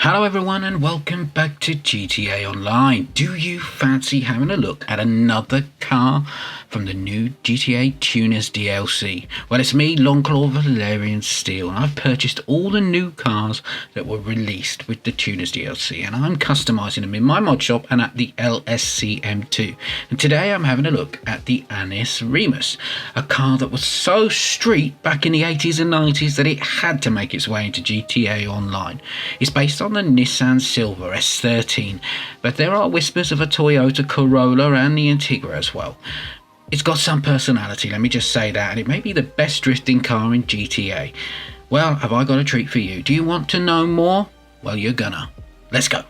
Hello everyone and welcome back to GTA Online. Do you fancy having a look at another car from the new GTA Tuners DLC? Well, it's me, longclawvalyriansteel, and I've purchased all the new cars that were released with the Tuners DLC, and I'm customizing them in my mod shop and at the LSCM2. And today I'm having a look at the Annis Remus, a car that was so street back in the 80s and 90s that it had to make its way into GTA Online. It's based on the Nissan Silva S13, but there are whispers of a Toyota Corolla and the Integra as well. It's got some personality, let me just say that, and it may be the best drifting car in GTA. Well, have I got a treat for you? Do you want to know more? Well, you're gonna. Let's go.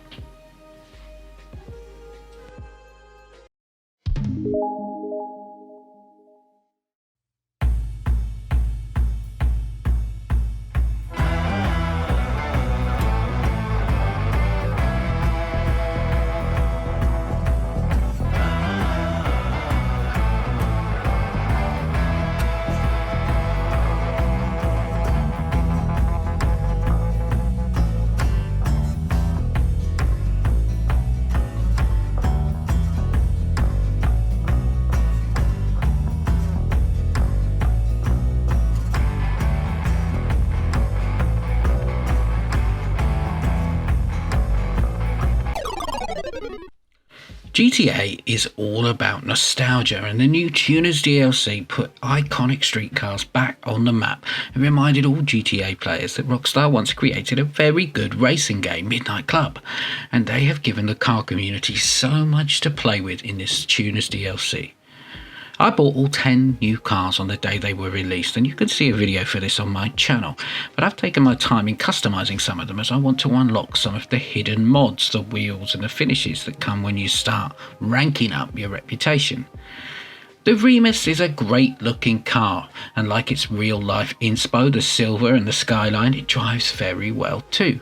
GTA is all about nostalgia, and the new Tuners DLC put iconic street cars back on the map and reminded all GTA players that Rockstar once created a very good racing game, Midnight Club, and they have given the car community so much to play with in this Tuners DLC. I bought all 10 new cars on the day they were released, and you can see a video for this on my channel, but I've taken my time in customising some of them as I want to unlock some of the hidden mods, the wheels and the finishes that come when you start ranking up your reputation. The Remus is a great looking car, and like its real life inspo, the Silver and the Skyline, it drives very well too.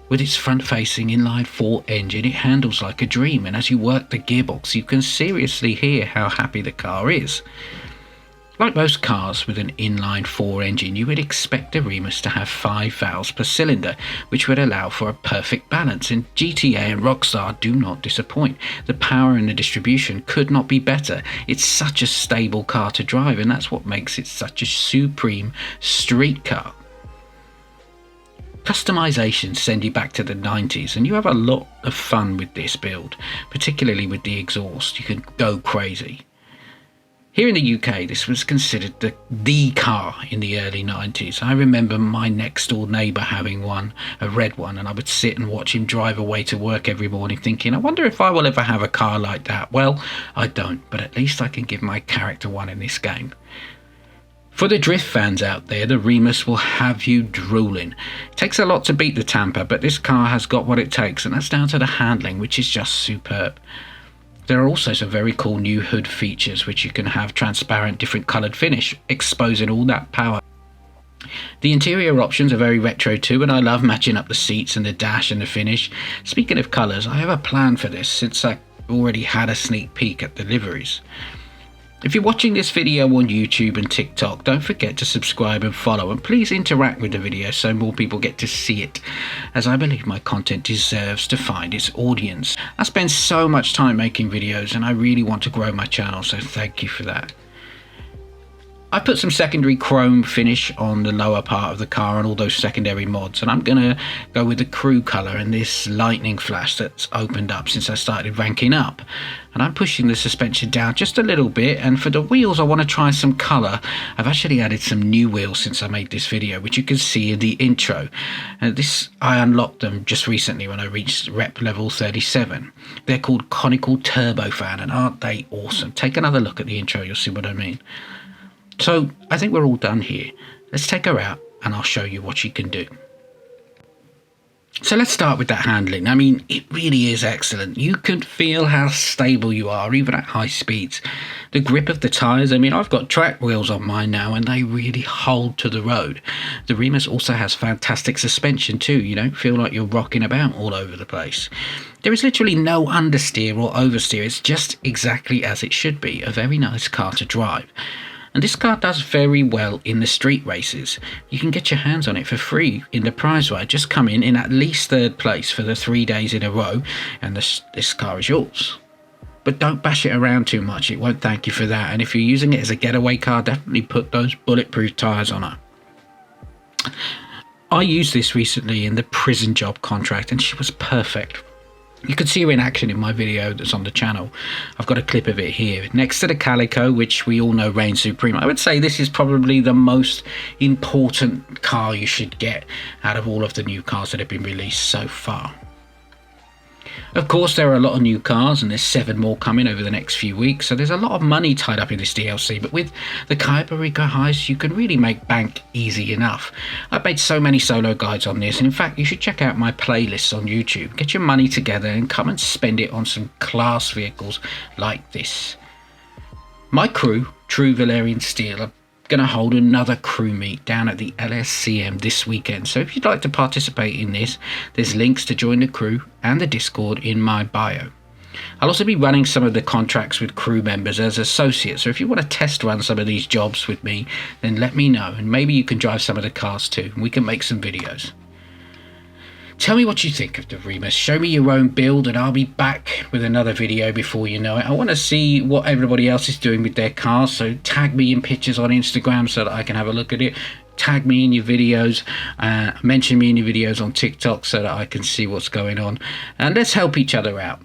With its front-facing inline-4 engine, it handles like a dream, and as you work the gearbox you can seriously hear how happy the car is. Like most cars with an inline-4 engine, you would expect the Remus to have 5 valves per cylinder, which would allow for a perfect balance, and GTA and Rockstar do not disappoint. The power and the distribution could not be better. It's such a stable car to drive, and that's what makes it such a supreme street car. Customizations send you back to the 90s, and you have a lot of fun with this build, particularly with the exhaust. You can go crazy. Here in the UK, this was considered the car in the early 90s. I remember my next door neighbour having one, a red one, and I would sit and watch him drive away to work every morning thinking, I wonder if I will ever have a car like that. Well, I don't, but at least I can give my character one in this game. For the drift fans out there, the Remus will have you drooling. It takes a lot to beat the Tampa, but this car has got what it takes, and that's down to the handling, which is just superb. There are also some very cool new hood features, which you can have transparent, different coloured finish, exposing all that power. The interior options are very retro too, and I love matching up the seats and the dash and the finish. Speaking of colours, I have a plan for this since I already had a sneak peek at the liveries. If you're watching this video on YouTube and TikTok, don't forget to subscribe and follow, and please interact with the video so more people get to see it, as I believe my content deserves to find its audience. I spend so much time making videos and I really want to grow my channel, so thank you for that. I put some secondary chrome finish on the lower part of the car and all those secondary mods, and I'm going to go with the crew colour and this lightning flash that's opened up since I started ranking up. And I'm pushing the suspension down just a little bit, and for the wheels I want to try some colour. I've actually added some new wheels since I made this video, which you can see in the intro. I unlocked them just recently when I reached rep level 37. They're called Conical Turbofan, and aren't they awesome? Take another look at the intro, you'll see what I mean. So I think we're all done here. Let's take her out and I'll show you what she can do. So let's start with that handling. I mean, it really is excellent. You can feel how stable you are, even at high speeds. The grip of the tyres, I mean, I've got track wheels on mine now and they really hold to the road. The Remus also has fantastic suspension too. You don't feel like you're rocking about all over the place. There is literally no understeer or oversteer. It's just exactly as it should be. A very nice car to drive. And this car does very well in the street races. You can get your hands on it for free in the prize ride. Just come in at least 3rd place for the 3 days in a row, and this car is yours. But don't bash it around too much, it won't thank you for that. And if you're using it as a getaway car, definitely put those bulletproof tyres on her. I used this recently in the prison job contract, and she was perfect. You can see her in action in my video that's on the channel. I've got a clip of it here. Next to the Calico, which we all know reigns supreme, I would say this is probably the most important car you should get out of all of the new cars that have been released so far. Of course, there are a lot of new cars, and there's 7 more coming over the next few weeks, so there's a lot of money tied up in this DLC, but with the Kyberika heist, you can really make bank easy enough. I've made so many solo guides on this, and in fact, you should check out my playlists on YouTube. Get your money together and come and spend it on some class vehicles like this. My crew, True Valyrian Steel, are going to hold another crew meet down at the LSCM this weekend, so if you'd like to participate in this, there's links to join the crew and the Discord in my bio. I'll also be running some of the contracts with crew members as associates, so if you want to test run some of these jobs with me, then let me know, and maybe you can drive some of the cars too, and we can make some videos. Tell me what you think of the Remus. Show me your own build, and I'll be back with another video before you know it. I want to see what everybody else is doing with their cars, so tag me in pictures on Instagram so that I can have a look at it. Tag me in your videos, mention me in your videos on TikTok so that I can see what's going on, and let's help each other out.